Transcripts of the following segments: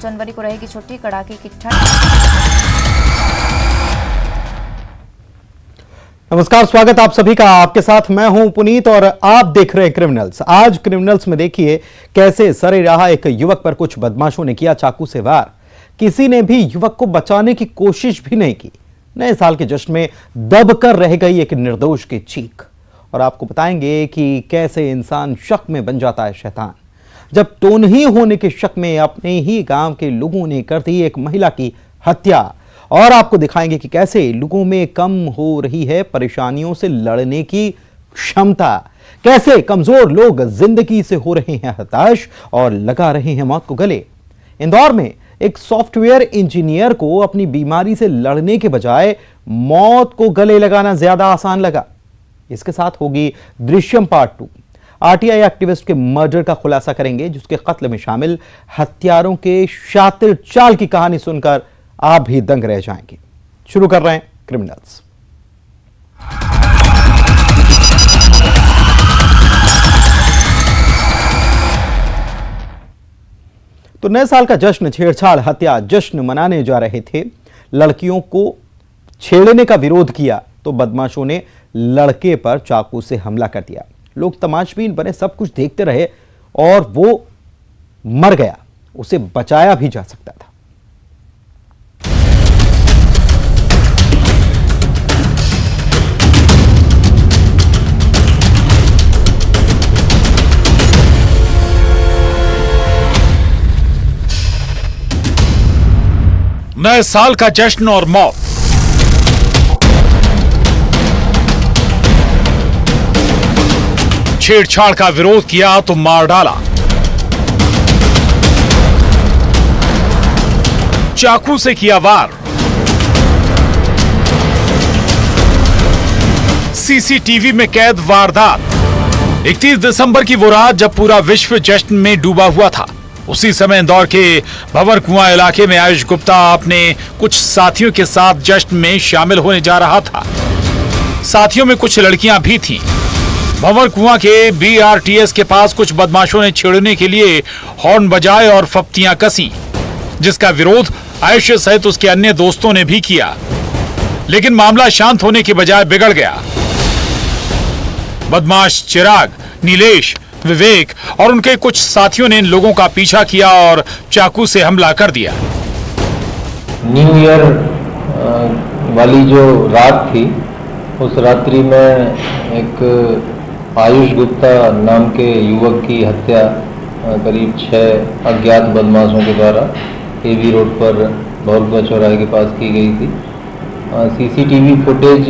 जनवरी को रहेगी छुट्टी, कड़ाके की ठंड। नमस्कार, स्वागत आप सभी का। आपके साथ मैं हूं पुनीत और आप देख रहे हैं क्रिमिनल्स। आज क्रिमिनल्स में देखिए कैसे सरेराह एक युवक पर कुछ बदमाशों ने किया चाकू से वार। किसी ने भी युवक को बचाने की कोशिश भी नहीं की। नए साल के जश्न में दबकर रह गई एक निर्दोष की चीख। और आपको बताएंगे कि कैसे इंसान शक में बन जाता है शैतान, जब टोनही होने के शक में अपने ही गांव के लोगों ने कर दी एक महिला की हत्या। और आपको दिखाएंगे कि कैसे लोगों में कम हो रही है परेशानियों से लड़ने की क्षमता, कैसे कमजोर लोग जिंदगी से हो रहे हैं हताश और लगा रहे हैं मौत को गले। इंदौर में एक सॉफ्टवेयर इंजीनियर को अपनी बीमारी से लड़ने के बजाय मौत को गले लगाना ज्यादा आसान लगा। इसके साथ होगी दृश्यम पार्ट 2। आरटीआई एक्टिविस्ट के मर्डर का खुलासा करेंगे, जिसके कत्ल में शामिल हत्यारों के शातिर चाल की कहानी सुनकर आप भी दंग रह जाएंगे। शुरू कर रहे हैं क्रिमिनल्स। तो नए साल का जश्न, छेड़छाड़, हत्या जश्न मनाने जा रहे थे। लड़कियों को छेड़ने का विरोध किया तो बदमाशों ने लड़के पर चाकू से हमला कर दिया। लोग तमाशबीन बने, सब कुछ देखते रहे और वो मर गया। उसे बचाया भी जा सकता था। नए साल का जश्न और मौत। छेड़छाड़ का विरोध किया तो मार डाला। चाकू से किया वार। सीसीटीवी में कैद वारदात। 31 दिसंबर की वो रात जब पूरा विश्व जश्न में डूबा हुआ था। उसी समय इंदौर के भंवर कुआं इलाके में आयुष गुप्ता अपने कुछ साथियों के साथ जश्न में शामिल होने जा रहा था। साथियों में कुछ लड़कियां भी थीं। भंवर कुआं के बीआरटीएस के पास कुछ बदमाशों ने छेड़ने के लिए हॉर्न बजाए और फप्तियां कसी, जिसका विरोध आयुष सहित उसके अन्य दोस्तों ने भी किया। लेकिन मामला शांत होने के बजाय बिगड़ गया। बदमाश चिराग, नीलेश, विवेक और उनके कुछ साथियों ने इन लोगों का पीछा किया और चाकू से हमला कर दिया। न्यू ईयर वाली जो रात थी, उस रात्रि में एक आयुष गुप्ता नाम के युवक की हत्या करीब 6 अज्ञात बदमाशों के द्वारा केवी रोड पर भंवर चौराहे के पास की गई थी। सीसीटीवी फुटेज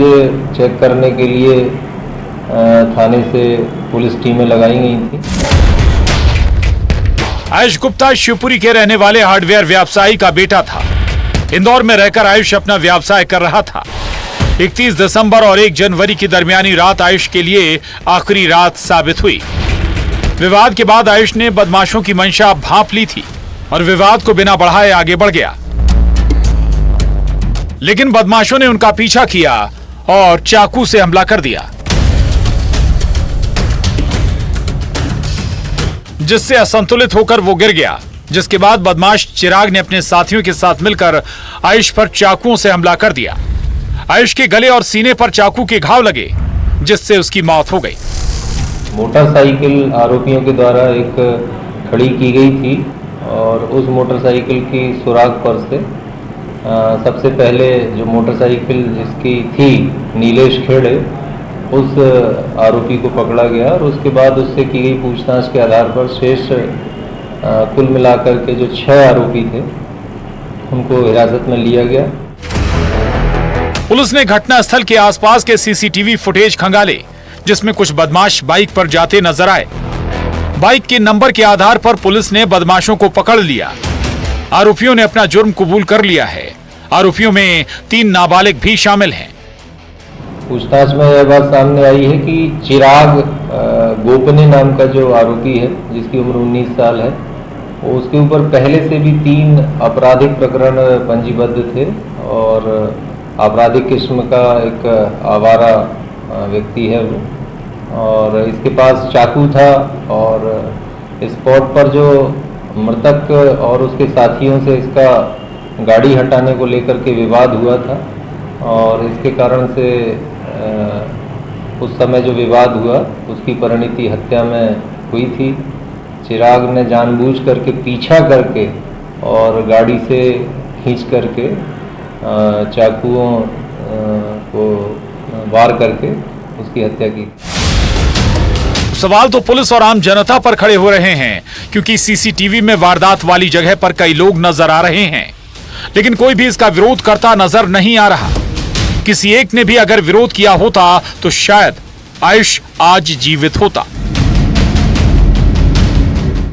चेक करने के लिए थाने से पुलिस टीमें लगाई गई थी। आयुष गुप्ता शिवपुरी के रहने वाले हार्डवेयर व्यवसायी का बेटा था। इंदौर में रहकर आयुष अपना व्यवसाय कर रहा था। 31 दिसंबर और 1 जनवरी की दरमियानी रात आयुष के लिए आखिरी रात साबित हुई। विवाद के बाद आयुष ने बदमाशों की मंशा भांप ली थी और विवाद को बिना बढ़ाए आगे बढ़ गया। लेकिन बदमाशों ने उनका पीछा किया और चाकू से हमला कर दिया, जिससे असंतुलित होकर वो गिर गया। जिसके बाद बदमाश चिराग ने अपने साथियों के साथ मिलकर आयुष पर चाकुओं से हमला कर दिया। आयुष के गले और सीने पर चाकू के घाव लगे, जिससे उसकी मौत हो गई। मोटरसाइकिल आरोपियों के द्वारा एक खड़ी की गई थी और उस मोटरसाइकिल की सुराग पर से सबसे पहले जो मोटरसाइकिल जिसकी थी नीलेश खेड़े, उस आरोपी को पकड़ा गया और उसके बाद उससे की गई पूछताछ के आधार पर शेष कुल मिलाकर के जो 6 आरोपी थे उनको हिरासत में लिया गया। पुलिस ने घटनास्थल के आसपास के सीसीटीवी फुटेज खंगाले, जिसमें कुछ बदमाश बाइक पर जाते नजर आए। बाइक के नंबर के आधार पर पुलिस ने बदमाशों को पकड़ लिया। आरोपियों ने अपना जुर्म कबूल कर लिया है। आरोपियों में 3 नाबालिग भी शामिल हैं। पूछताछ में यह बात सामने आई है कि चिराग गोपने नाम का जो आरोपी है, जिसकी उम्र 19 साल है, उसके ऊपर पहले से भी 3 आपराधिक प्रकरण पंजीबद्ध थे और आपराधिक किस्म का एक आवारा व्यक्ति है वो। और इसके पास चाकू था और स्पॉट पर जो मृतक और उसके साथियों से इसका गाड़ी हटाने को लेकर के विवाद हुआ था और इसके कारण से उस समय जो विवाद हुआ उसकी परिणति हत्या में हुई थी। चिराग ने जानबूझ करके पीछा करके और गाड़ी से खींच करके चाकुओं को वार करके उसकी हत्या की। सवाल तो पुलिस और आम जनता पर खड़े हो रहे हैं क्योंकि सीसीटीवी में वारदात वाली जगह पर कई लोग नजर आ रहे हैं, लेकिन कोई भी इसका विरोध करता नजर नहीं आ रहा। किसी एक ने भी अगर विरोध किया होता तो शायद आयुष आज जीवित होता।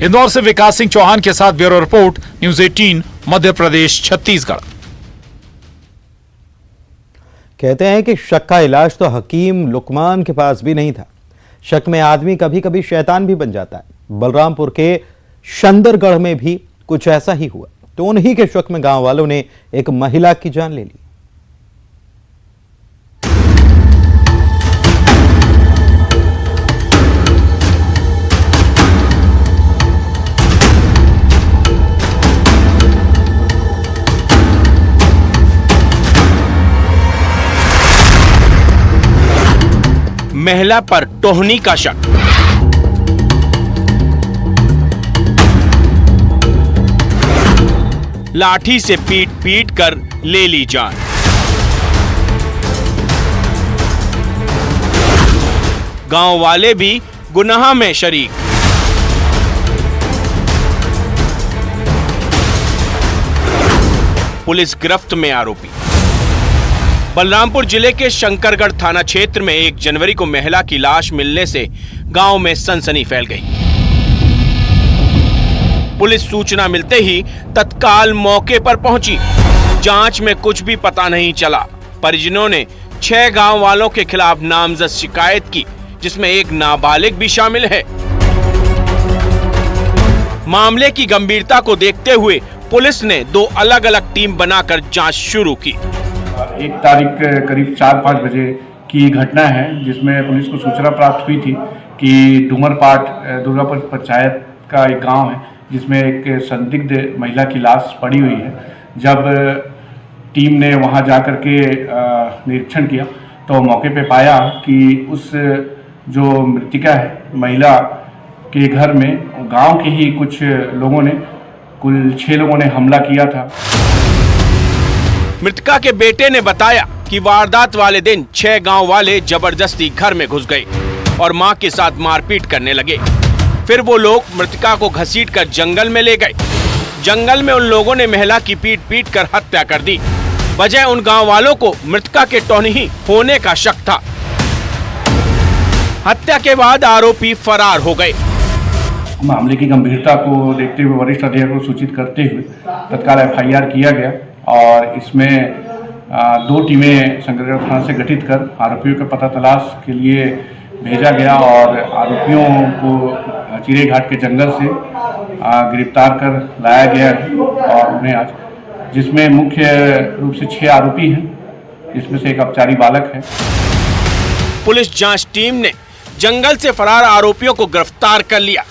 इंदौर से विकास सिंह चौहान के साथ bureau report, news 18 Madhya Pradesh Chhattisgarh. कहते हैं कि शक का इलाज तो हकीम लुकमान के पास भी नहीं था। शक में आदमी कभी कभी शैतान भी बन जाता है। बलरामपुर के शंदरगढ़ में भी कुछ ऐसा ही हुआ, तो उन्हीं के शक में गांव वालों ने एक महिला की जान ले ली। महिला पर टोहनी का शक। लाठी से पीट पीट कर ले ली जान। गांव वाले भी गुनाह में शरीक। पुलिस गिरफ्त में आरोपी। बलरामपुर जिले के शंकरगढ़ थाना क्षेत्र में 1 जनवरी को महिला की लाश मिलने से गांव में सनसनी फैल गई। पुलिस सूचना मिलते ही तत्काल मौके पर पहुंची। जांच में कुछ भी पता नहीं चला। परिजनों ने 6 गांव वालों के खिलाफ नामजद शिकायत की, जिसमें एक नाबालिग भी शामिल है। मामले की गंभीरता को देखते हुए पुलिस ने 2 अलग अलग टीम बनाकर जांच शुरू की। 1 तारीख करीब 4-5 बजे की घटना है, जिसमें पुलिस को सूचना प्राप्त हुई थी कि डूमरपाट दुर्गापुर पंचायत का एक गांव है जिसमें एक संदिग्ध महिला की लाश पड़ी हुई है। जब टीम ने वहां जाकर के निरीक्षण किया तो मौके पे पाया कि उस जो मृतिका है महिला के घर में गांव के ही कुछ लोगों ने, कुल 6 लोगों ने हमला किया था। मृतका के बेटे ने बताया कि वारदात वाले दिन 6 गांव वाले जबरदस्ती घर में घुस गए और मां के साथ मारपीट करने लगे। फिर वो लोग मृतका को घसीटकर जंगल में ले गए। जंगल में उन लोगों ने महिला की पीट पीट कर हत्या कर दी। वजह उन गांव वालों को मृतका के टोहनी होने का शक था। हत्या के बाद आरोपी फरार हो गए। मामले की गंभीरता को देखते हुए वरिष्ठ अधिकारियों को सूचित करते हुए तत्काल FIR किया गया और इसमें 2 टीमें शंकरगढ़ थाना से गठित कर आरोपियों का पता तलाश के लिए भेजा गया और आरोपियों को चिरे घाट के जंगल से गिरफ्तार कर लाया गया है और उन्हें आज, जिसमें मुख्य रूप से 6 आरोपी हैं, जिसमें से एक अपचारी बालक है। पुलिस जांच टीम ने जंगल से फरार आरोपियों को गिरफ्तार कर लिया।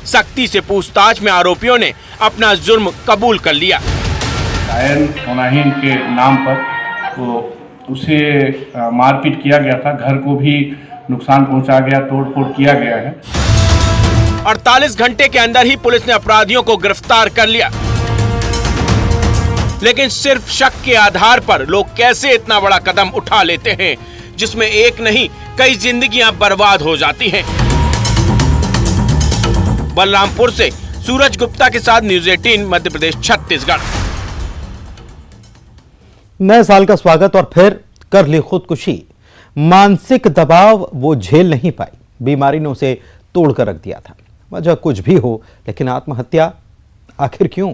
सख्ती से पूछताछ में आरोपियों ने अपना जुर्म कबूल कर लिया। गायन होनाहीन के नाम पर तो उसे मारपीट किया गया था, घर को भी नुकसान पहुंचा गया, तोड़फोड़ किया गया है। 48 घंटे के अंदर ही पुलिस ने अपराधियों को गिरफ्तार कर लिया। लेकिन सिर्फ शक के आधार पर लोग कैसे इतना बड़ा कदम उठा लेते हैं, जिसमें एक नहीं कई जिंदगियां बर्बाद हो जाती हैं। बलरामपुर से सूरज गुप्ता के साथ न्यूज़ 18 मध्य प्रदेश छत्तीसगढ़। नए साल का स्वागत और फिर कर ली खुदकुशी। मानसिक दबाव वो झेल नहीं पाई, बीमारी ने उसे तोड़कर रख दिया था। वजह कुछ भी हो, लेकिन आत्महत्या आखिर क्यों? –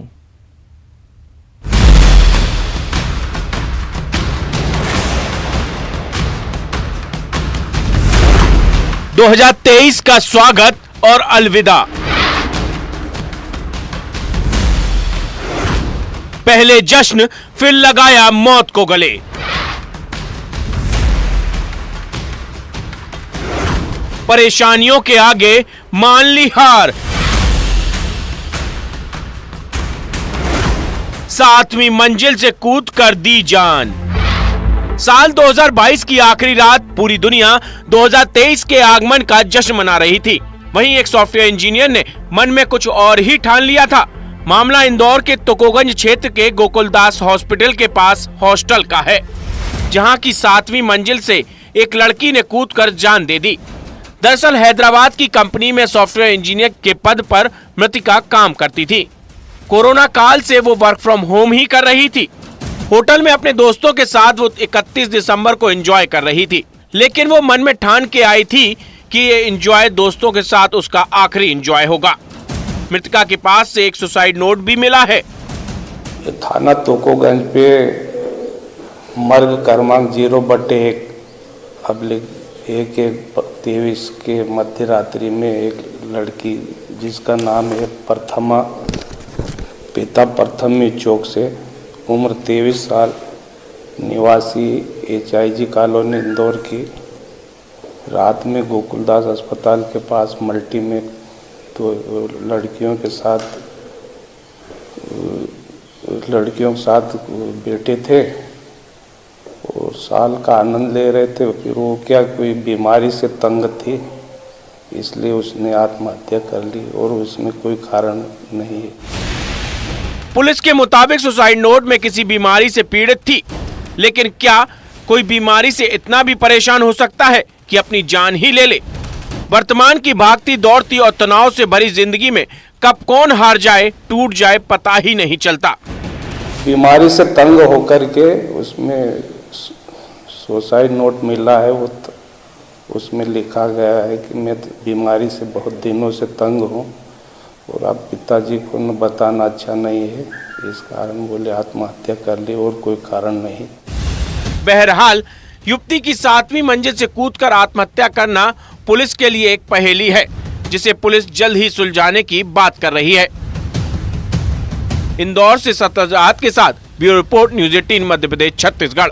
2023 का स्वागत और अलविदा। पहले जश्न, फिर लगाया मौत को गले। परेशानियों के आगे मान ली हार। 7वीं मंजिल से कूद कर दी जान। साल 2022 की आखिरी रात पूरी दुनिया 2023 के आगमन का जश्न मना रही थी। वहीं एक सॉफ्टवेयर इंजीनियर ने मन में कुछ और ही ठान लिया था। मामला इंदौर के तुकोगंज क्षेत्र के गोकुलदास हॉस्पिटल के पास हॉस्टल का है, जहां की 7वीं मंजिल से एक लड़की ने कूदकर जान दे दी। दरअसल हैदराबाद की कंपनी में सॉफ्टवेयर इंजीनियर के पद पर मृतिका काम करती थी। कोरोना काल से वो वर्क फ्रॉम होम ही कर रही थी। होटल में अपने दोस्तों के साथ वो 31 दिसंबर को एंजॉय कर रही थी, लेकिन वो मन में ठान के आई थी कि ये एंजॉय दोस्तों के साथ उसका आखिरी एंजॉय होगा। मृतिका के पास से एक सुसाइड नोट भी मिला है। थाना तुकोगंज पे मर्ग क्रमांक 0/1 /1/23 के मध्य रात्रि में एक लड़की जिसका नाम है प्रथमा, पिता प्रथमी चौक से, उम्र 23 साल, निवासी HIG कॉलोनी इंदौर की, रात में गोकुलदास अस्पताल के पास मल्टी में तो लड़कियों के साथ बैठे थे और साल का आनंद ले रहे थे। फिर वो क्या कोई बीमारी से तंग थी, इसलिए उसने आत्महत्या कर ली और उसमें कोई कारण नहीं है। पुलिस के मुताबिक सुसाइड नोट में किसी बीमारी से पीड़ित थी, लेकिन क्या कोई बीमारी से इतना भी परेशान हो सकता है कि अपनी जान ही ले ले? वर्तमान की भागती दौड़ती और तनाव से भरी जिंदगी में कब कौन हार जाए, टूट जाए, पता ही नहीं चलता। बीमारी से तंग होकर के उसमें सुसाइड नोट मिला है, वो उसमें लिखा गया है कि मैं बीमारी से बहुत दिनों से तंग हूँ और अब पिताजी को न बताना अच्छा नहीं है, इस कारण बोले आत्महत्या कर ली और कोई कारण नहीं। बहरहाल युवती की 7वीं मंजिल से कूदकर आत्महत्या करना पुलिस के लिए एक पहेली है, जिसे पुलिस जल्द ही सुलझाने की बात कर रही है। इंदौर से सत्ताजात के साथ bureau report, news 18 Madhya Pradesh, Chhattisgarh.